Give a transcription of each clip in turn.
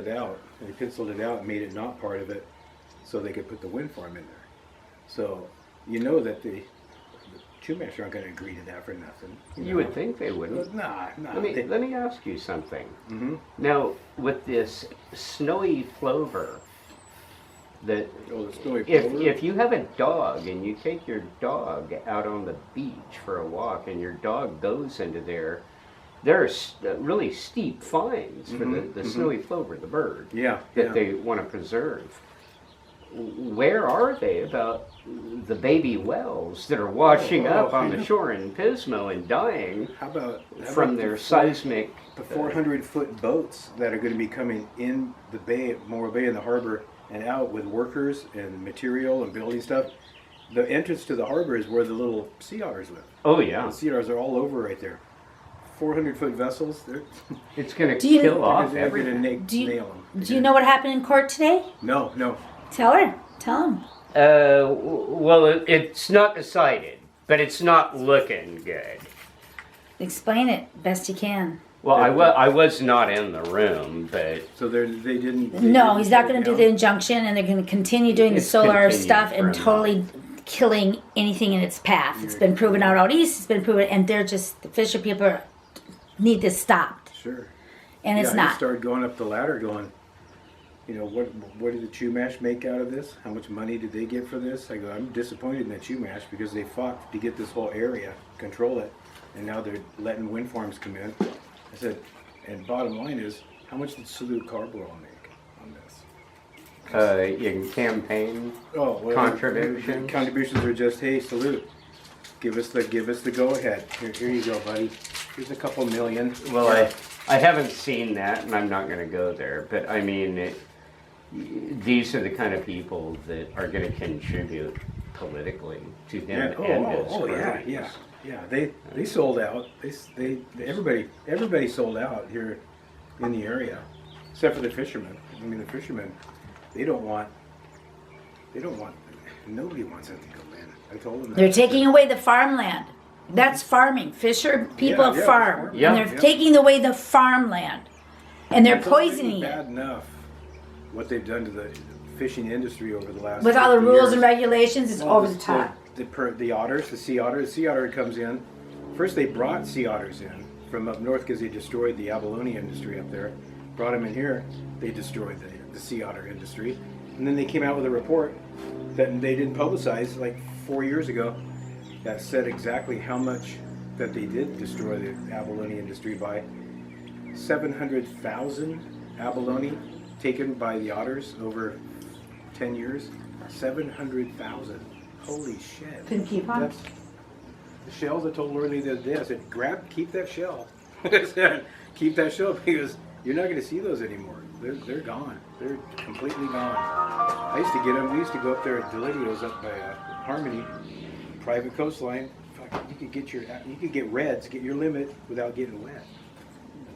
it out. They penciled it out and made it not part of it, so they could put the wind farm in there. So you know that the Chumash aren't going to agree to that for nothing. You would think they wouldn't. Nah. Let me ask you something. Mm-hmm. Now, with this snowy plover, The snowy plover? if you have a dog and you take your dog out on the beach for a walk and your dog goes into there are really steep fines for the snowy plover, the bird, that they want to preserve. Where are they about the baby whales that are washing up on the shore in Pismo and dying from their seismic... The 400-foot boats that are going to be coming in the bay, Morro Bay, in the harbor, and out with workers and material and building stuff. The entrance to the harbor is where the little sea otters live. Oh, yeah. The sea otters are all over right there. 400-foot vessels. It's going to kill off everything. Nail them. Do you know what happened in court today? No. Tell her. Tell him. Well, it's not decided, but it's not looking good. Explain it best you can. Well, I was not in the room, but... So they didn't... No, he's not going to do the injunction, and they're going to continue doing the solar continued stuff and for totally killing anything in its path. It's been proven out east. It's been proven, and they're just, the fisher people need this stopped. Sure. And it's I not. started going up the ladder going, what did the Chumash make out of this? How much money did they get for this? I go, I'm disappointed in the Chumash because they fought to get this whole area, control it, and now they're letting wind farms come in. I said, and bottom line is, how much did Salute Carboil make on this? In campaign contributions? Contributions are just, hey, Salute, give us the go-ahead. Here you go, buddy. Here's a couple million. Well, I haven't seen that, and I'm not going to go there, but I mean... These are the kind of people that are going to contribute politically to him and his parties. Yeah. They sold out. Everybody sold out here in the area, except for the fishermen. I mean, the fishermen, nobody wants them to go in. I told them that. They're taking away the farmland. That's farming. Fisher people farm. Yeah. And they're taking away the farmland. And they're poisoning bad it. enough what they've done to the fishing industry over the last With all the 50 rules years. and regulations, it's over the top. The otters, the sea otter comes in. First they brought sea otters in from up north because they destroyed the abalone industry up there. Brought them in here, they destroyed the sea otter industry. And then they came out with a report that they didn't publicize like 4 years ago that said exactly how much that they did destroy the abalone industry by. 700,000 abalone taken by the otters over 10 years. 700,000. Holy shit. Couldn't keep on. That's the shells. I told Lorelei the other day, I said, keep that shell. I said, keep that shell because you're not going to see those anymore. They're gone. They're completely gone. I used to get them. We used to go up there at Delidio's up by Harmony, private coastline. You could get reds, get your limit without getting wet.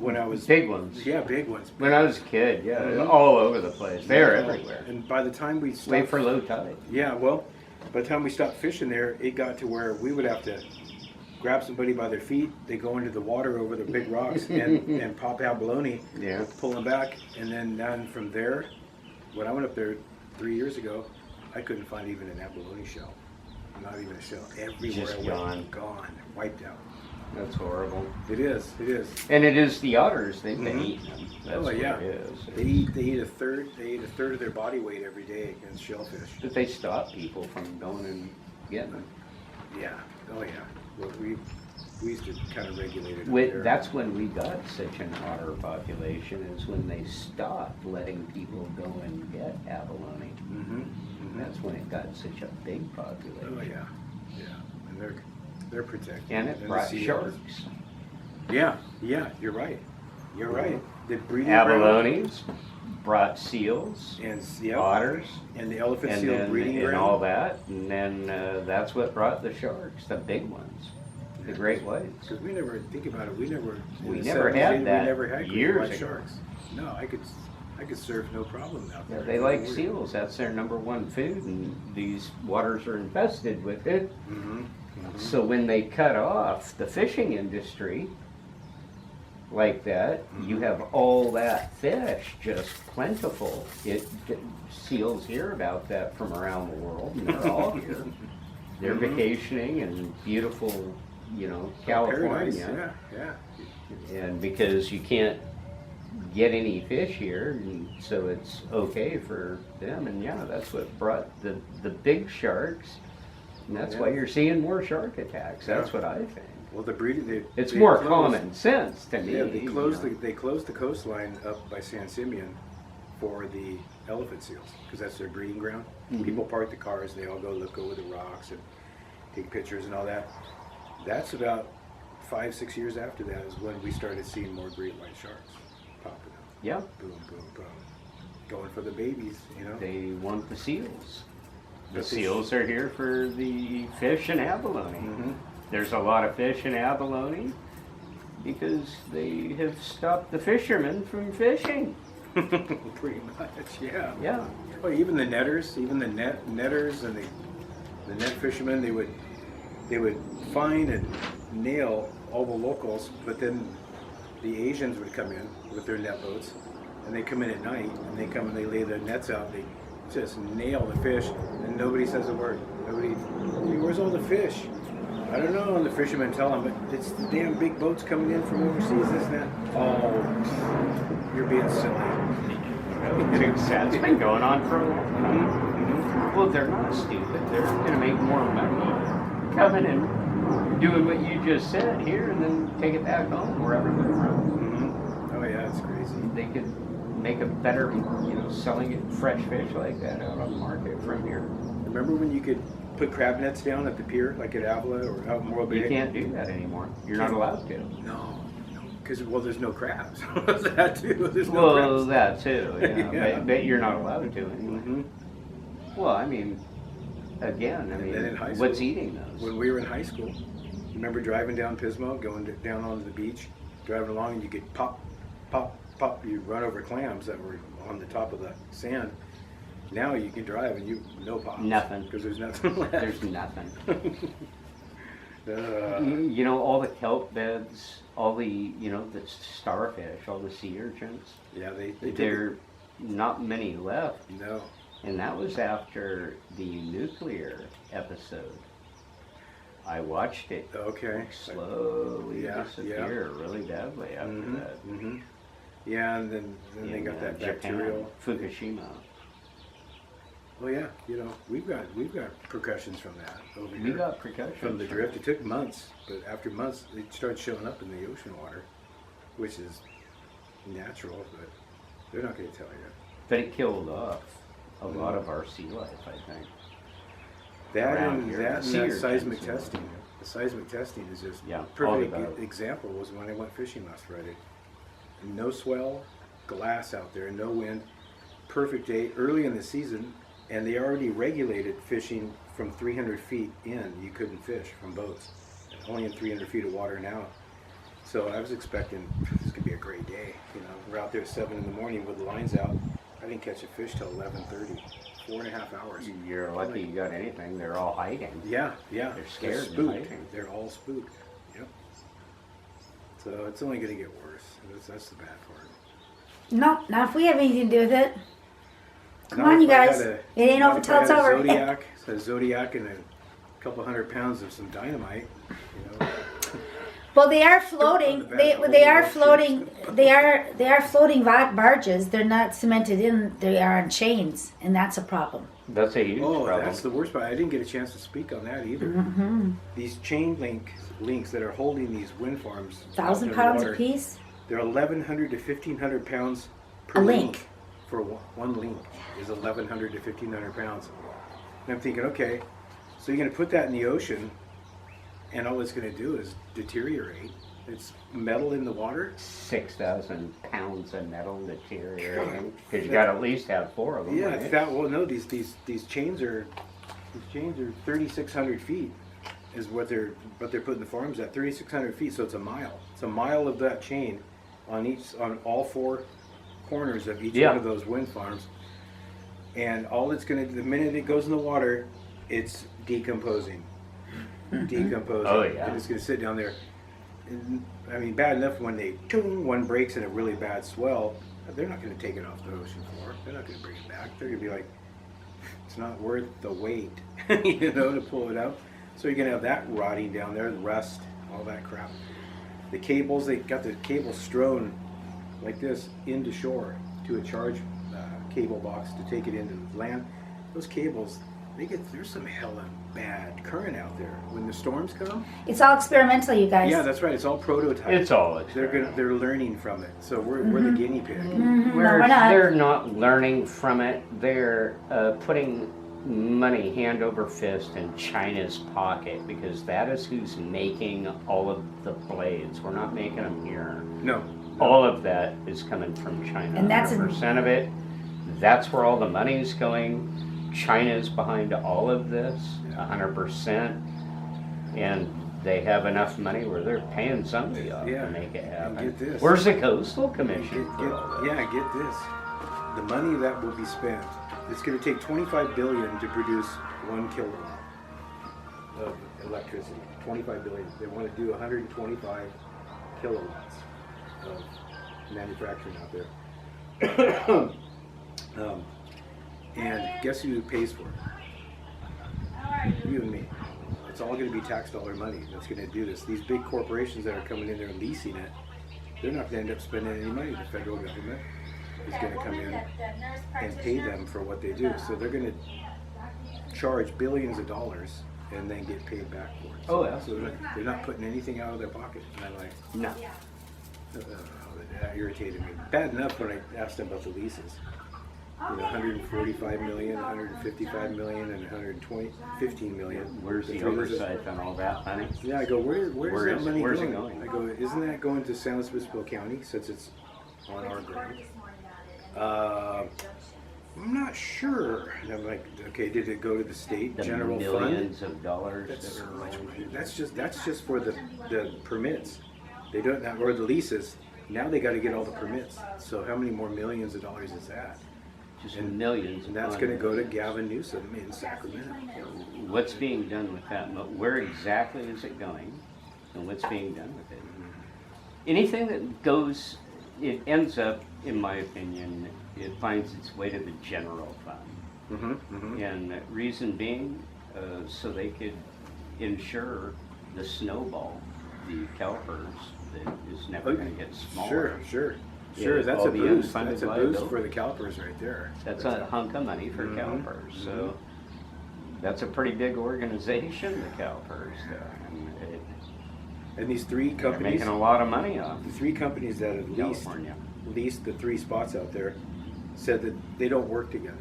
When I was big ones. Yeah, big ones. When I was a kid, all over the place. They're everywhere. And by the time we stopped, wait for low tide. Yeah, well, by the time we stopped fishing there, it got to where we would have to grab somebody by their feet. They go into the water over the big rocks and pop abalone. Yeah. Pull them back, and then from there, when I went up there 3 years ago, I couldn't find even an abalone shell. Not even a shell. Everywhere Just I went, gone, wiped out. That's horrible. It is. And it is the otters. They've been eating them. That's what yeah. it is. They eat a third. They eat a third of their body weight every day against shellfish. But they stop people from going and getting them. Yeah. Oh yeah. Well, we used to kind of regulate it. That's when we got such an otter population. Is when they stopped letting people go and get abalone. That's when it got such a big population. Oh yeah. Yeah. And they're protected. And it brought sharks. Yeah, you're right. You're right. The breeding abalones brought seals and otters and the elephant seal breeding and ground. all that, and then that's what brought the sharks, the big ones, the great whites. Because we never think about it. We never had that. We never had years great white ago. sharks. No, I could surf no problem out there. Yeah, they like seals. That's their number one food, and these waters are infested with it. So when they cut off the fishing industry, like that, you have all that fish just plentiful. Seals hear about that from around the world, and they're all here. They're vacationing in beautiful, Paradise. California. Yeah. And because you can't get any fish here, and so it's okay for them. And that's what brought the big sharks. And that's why you're seeing more shark attacks. That's what I think. Well, the breeding. It's more common sense to me. Yeah, they closed the coastline up by San Simeon for the elephant seals because that's their breeding ground. People park the cars, they all go look over the rocks and take pictures and all that. That's about 5-6 years after that is when we started seeing more great white sharks popping up. Yeah. Boom, boom, boom. Going for the babies, They want the seals. The fish. seals are here for the fish and abalone. There's a lot of fish in abalone because they have stopped the fishermen from fishing. Pretty much, yeah. Yeah. Well, even the netters, netters and the net fishermen, they would find and nail all the locals, but then the Asians would come in with their net boats, and they come in at night, and they come and they lay their nets out, they just nail the fish, and nobody says a word. Nobody, "Hey, where's all the fish?" "I don't know," and the fishermen tell them, "But it's the damn big boats coming in from overseas, this and that." "Oh, you're being silly." It's been going on for a long time. Well, they're not stupid. They're going to make more money coming and doing what you just said here and then take it back home wherever they're from. Oh yeah, it's crazy. They could make a better, selling it fresh fish like that out on the market from here. Remember when you could put crab nets down at the pier, like at Avila or out in Morro Bay? You can't do that anymore. You're not allowed to. No, because there's no crabs. That too. There's no Well, crabs. that too. Yeah. Yeah. But you're not allowed to anyway. Well, I mean, again, then in high what's school, eating those? When we were in high school, remember driving down Pismo, going down onto the beach, driving along, and you could pop, pop, pop. You run over clams that were on the top of the sand. Now you can drive and no pops. Nothing. Because there's nothing left. There's nothing. Uh, All the kelp beds, all the, the starfish, all the sea urchins. yeah, they There are not many left. No. And that was after the nuclear episode. I watched it Okay. slowly Yeah, disappear really badly after that. Yeah, and then they In, got that Japan, bacterial. Fukushima. Oh yeah, we've got percussions from that over here. We got percussion from the drift. It took months, but after months, it started showing up in the ocean water, which is natural, but they're not going to tell you. But it killed off a lot of our sea life, I think. That Around and here, that sea and that urchins seismic and- testing. The seismic testing is just Yeah, all perfect about it. example was when I went fishing last Friday. No swell, glass out there, no wind, perfect day, early in the season, and they already regulated fishing from 300 feet in. You couldn't fish from boats, only in 300 feet of water now. So I was expecting this could be a great day. We're out there at 7 in the morning with the lines out. I didn't catch a fish till 11:30, 4.5 hours. You're lucky you got anything. They're all hiding. Yeah. They're scared and spooked. hiding. They're all spooked. Yep. So it's only going to get worse. That's the bad part. No, not if we have anything to do with it. Come Not on, you if I guys. had It ain't not over if till I it's had over. a Zodiac and a couple 100 pounds of some dynamite. Well, they are floating. They are floating. They are floating barges. They're not cemented in. They are on chains, and that's a problem. That's a huge Oh, problem. that's the worst part. I didn't get a chance to speak on that either. These chain links that are holding these wind farms. out 1,000 in the pounds water, apiece. They're 1,100 to 1,500 pounds per A link. For one link is 1,100 to 1,500 pounds. And I'm thinking, okay, so you're going to put that in the ocean, and all it's going to do is deteriorate. It's metal in the water. 6,000 pounds of metal deteriorating. Because you got to at least have 4 of them. Yeah, right? it's that. Well, no, these chains are 3,600 feet is what they're putting the farms at. 3,600 feet, so it's a mile. It's a mile of that chain on all 4 corners of each one of those wind farms. And all it's going to, the minute it goes in the water, it's decomposing. Decomposing. Oh, yeah. And it's going to sit down there. I mean, bad enough when one breaks in a really bad swell, they're not going to take it off the ocean floor. They're not going to bring it back. They're going to be like, it's not worth the weight, to pull it out. So you're going to have that rotting down there, the rust, all that crap. The cables, they got the cables strewn like this into shore to a charge cable box to take it into land. Those cables, there's some hella bad current out there when the storms come. It's all experimental, you guys. Yeah, that's right. It's all prototype. It's all They're learning from it. So we're the guinea pig. No, we're not. They're not learning from it. They're putting money hand over fist in China's pocket because that is who's making all of the blades. We're not making them here. No. All of that is coming from China. And that's 100% of it. That's where all the money's going. China's behind all of this, 100%. And they have enough money where they're paying somebody off to make it happen. And get this. Where's the Coastal Commission for all this? Yeah, get this. The money that will be spent, it's going to take 25 billion to produce 1 kilowatt of electricity. 25 billion. They want to do 125 kilowatts of manufacturing out there. And guess who pays for it? You and me. It's all going to be tax dollar money that's going to do this. These big corporations that are coming in there and leasing it, they're not going to end up spending any money. The federal government is going to come in and pay them for what they do. So they're going to charge billions of dollars and then get paid back for it. Oh, yeah. So they're not putting anything out of their pocket. And I'm like, No. that irritated me. Bad enough when I asked them about the leases. 145 million, 155 million, and 15 million. Where's the oversight on all that money? Yeah, I go, where's that money where's going? it going? I go, isn't that going to San Luis Obispo County since it's on our ground? I'm not sure. And I'm like, okay, did it go to the state The general millions fund? of dollars That's that so are much rolling money. in. That's just for the permits. They don't or the leases. Now they got to get all the permits. So how many more millions of dollars is that? Just millions. And that's going to go to Gavin Newsom in Sacramento. What's being done with that? Where exactly is it going? And what's being done with it? Anything that goes, it ends up, in my opinion, it finds its way to the general fund. And reason being, so they could ensure the snowball, the CalPERS, that is never going to get smaller. Sure. Yeah, That's all a the boost. unfunded That's a boost for liability. the CalPERS right there. That's a hunk of money for CalPERS. So that's a pretty big organization, the CalPERS. And these three They're companies, making a lot of money off the three companies that have California. leased the 3 spots out there, said that they don't work together.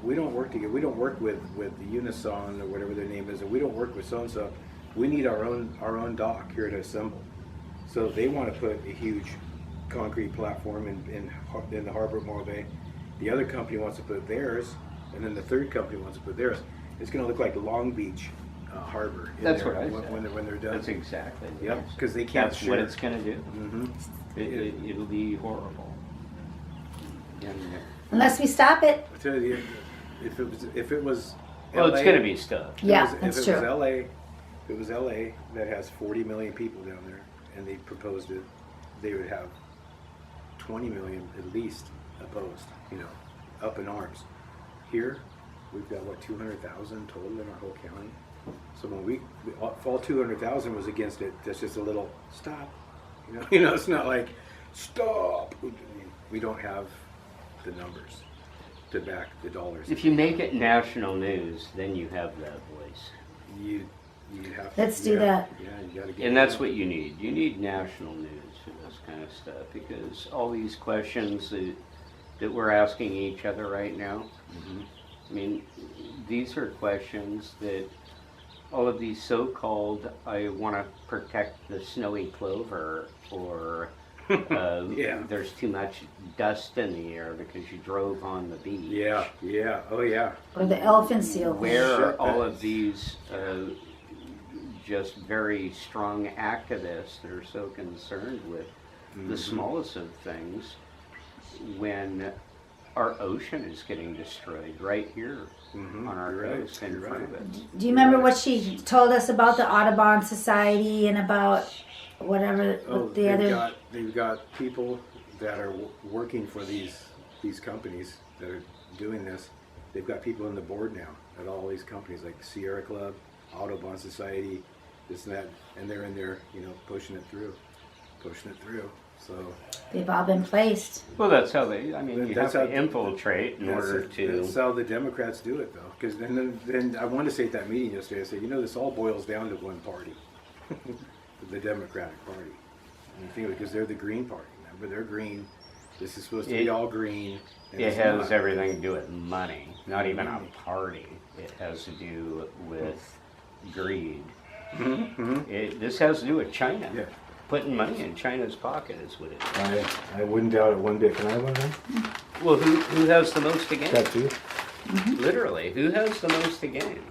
We don't work together. We don't work with the Unison or whatever their name is, and we don't work with so and so. We need our own dock here to assemble. So they want to put a huge concrete platform in the harbor of Morro Bay. The other company wants to put theirs, and then the third company wants to put theirs. It's going to look like Long Beach Harbor. That's there what I said. when they're done. That's exactly. Yep, because they can't That's share. what it's going to do. Mm-hmm. It'll be horrible. And, Unless we stop it. I tell you, if it was, well, LA, it's going to be stuff. Yeah, if that's it true. was LA, if it was LA that has 40 million people down there, and they proposed it, they would have 20 million at least opposed. Up in arms. Here, we've got 200,000 total in our whole county. So when all 200,000 was against it, that's just a little stop. It's not like stop. We don't have the numbers to back the dollars. If you make it national news, then you have that voice. You have to. Let's do that. Yeah, you got to get. And that's what you need. You need national news for this kind of stuff because all these questions that we're asking each other right now, I mean, these are questions that all of these so-called, I want to protect the snowy clover, or there's too much dust in the air because you drove on the beach. Yeah. Oh yeah. Or the elephant seal. Where are Shut all that. of these just very strong activists that are so concerned with the smallest of things when our ocean is getting destroyed right here on our You're right. coast in You're front right. of it. Do you remember what she told us about the Audubon Society and about whatever Oh, what the other? they've got people that are working for these companies that are doing this. They've got people on the board now at all these companies like Sierra Club, Audubon Society, this and that, and they're in there, pushing it through. So They've all been placed. Well, that's how they. I mean, you have That's how- to infiltrate in order to. That's how the Democrats do it, though. Because then I wanted to say at that meeting yesterday, I said, this all boils down to one party, the Democratic Party. And you think because they're the Green Party. Remember, they're green. This is supposed to be all green. and It it's has not. everything to do with money, not even a party. It has to do with greed. This has to do with China. Yeah. Putting money in China's pocket is what it is. I wouldn't doubt it one bit. Can I have one then? Well, who has the most to gain? That too? Literally, who has the most to gain?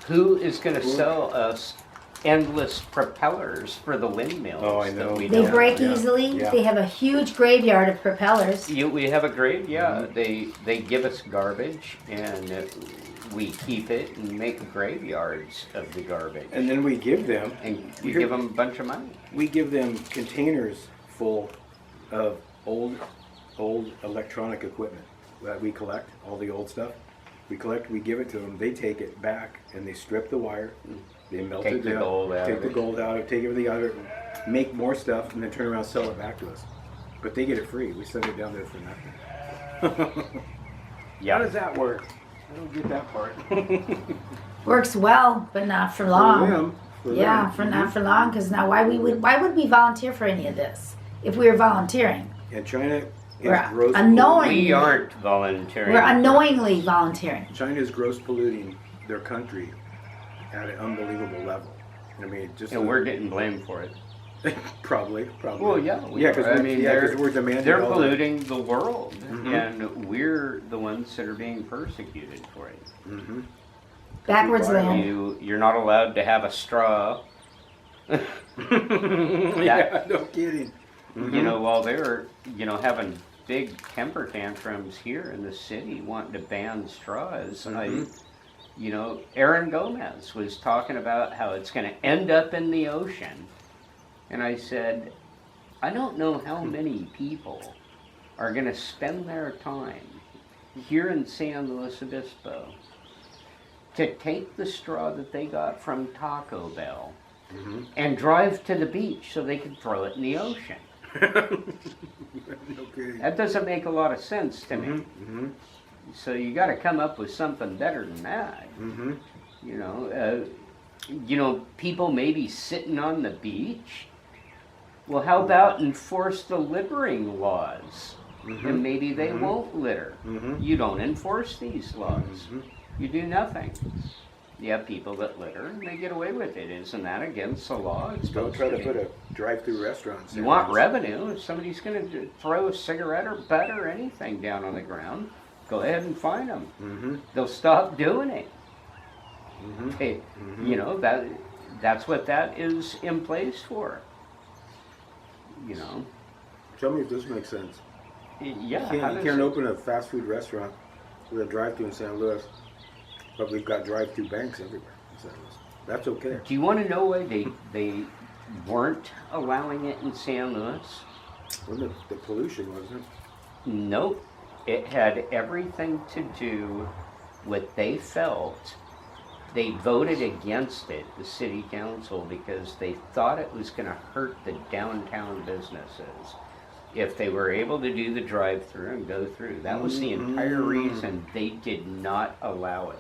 Who is going to sell us endless propellers for the windmills? Oh, I know. That we They don't? break yeah, easily. yeah. They have a huge graveyard of propellers. We have a grave, yeah. They give us garbage and we keep it and make graveyards of the garbage. And then we give them, And we give them a bunch of money. we give them containers full of old electronic equipment that we collect, all the old stuff. We give it to them, they take it back and they strip the wire, they melt Take it the down, gold out take of the it. gold out of it, take everything out of it, make more stuff and then turn around and sell it back to us. But they get it free, we send it down there for nothing. Yeah. How does that work? I don't get that part. Works well, but not for long. Yeah, for not for long. Because now, why would we volunteer for any of this if we were volunteering? And China is We're gross annoying. We aren't volunteering. We're unknowingly volunteering. China is gross polluting their country at an unbelievable level. I mean, just And we're getting blamed for it. probably. Well, yeah. Yeah, because we're demanding. They're all polluting the world, and we're the ones that are being persecuted for it. Backwards land. You're not allowed to have a straw. Yeah, no kidding. You know, while they're having big temper tantrums here in the city, wanting to ban straws. Aaron Gomez was talking about how it's going to end up in the ocean, and I said, I don't know how many people are going to spend their time here in San Luis Obispo to take the straw that they got from Taco Bell and drive to the beach so they could throw it in the ocean. No kidding. That doesn't make a lot of sense to me. So you got to come up with something better than that. People may be sitting on the beach. Well, how about enforce the littering laws? And maybe they won't litter. You don't enforce these laws. You do nothing. You have people that litter and they get away with it. Isn't that against the law? It's Don't supposed try to be. put a drive-through restaurant. You want revenue. If somebody's going to throw a cigarette or butt or anything down on the ground, go ahead and fine them. They'll stop doing it. Hey, that's what that is in place for. Tell me if this makes sense. Yeah. You how does can't it- open a fast food restaurant with a drive-through in San Luis, but we've got drive-through banks everywhere in San Luis. That's okay. Do you want to know why they weren't allowing it in San Luis? Wasn't it the pollution, wasn't it? Nope. It had everything to do with they felt. They voted against it, the city council, because they thought it was going to hurt the downtown businesses if they were able to do the drive-through and go through. That was the entire reason they did not allow it.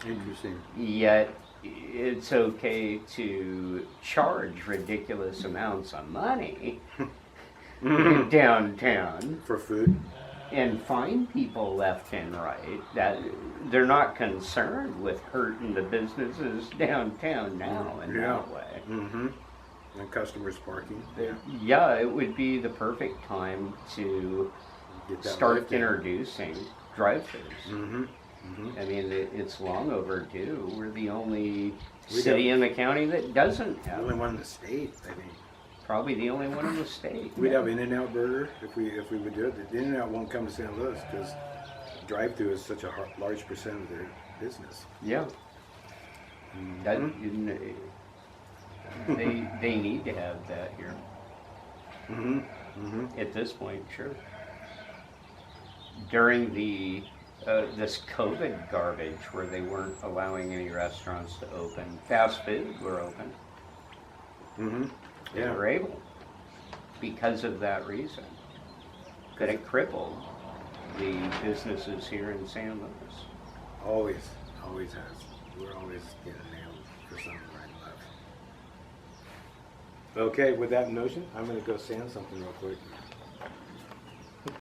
Interesting. Yet it's okay to charge ridiculous amounts of money downtown For food? and fine people left and right. That they're not concerned with hurting the businesses downtown now in that way. And customers parking. Yeah, it would be the perfect time to Get that start lifted. introducing drive-thrus. I mean, it's long overdue. We're the only city in the county that doesn't The have only it. one in the state, I think. probably the only one in the state. We'd have In-N-Out Burger if we would do it. The In-N-Out won't come to St. Louis because drive-through is such a large percent of their business. Yeah. That, they need to have that here. At this point, sure. During the this COVID garbage where they weren't allowing any restaurants to open, fast food were open. They Yeah. were able because of that reason. That it crippled the businesses here in San Luis. Always has. We're always getting nailed for something right and left. Okay, with that notion, I'm going to go sand something real quick.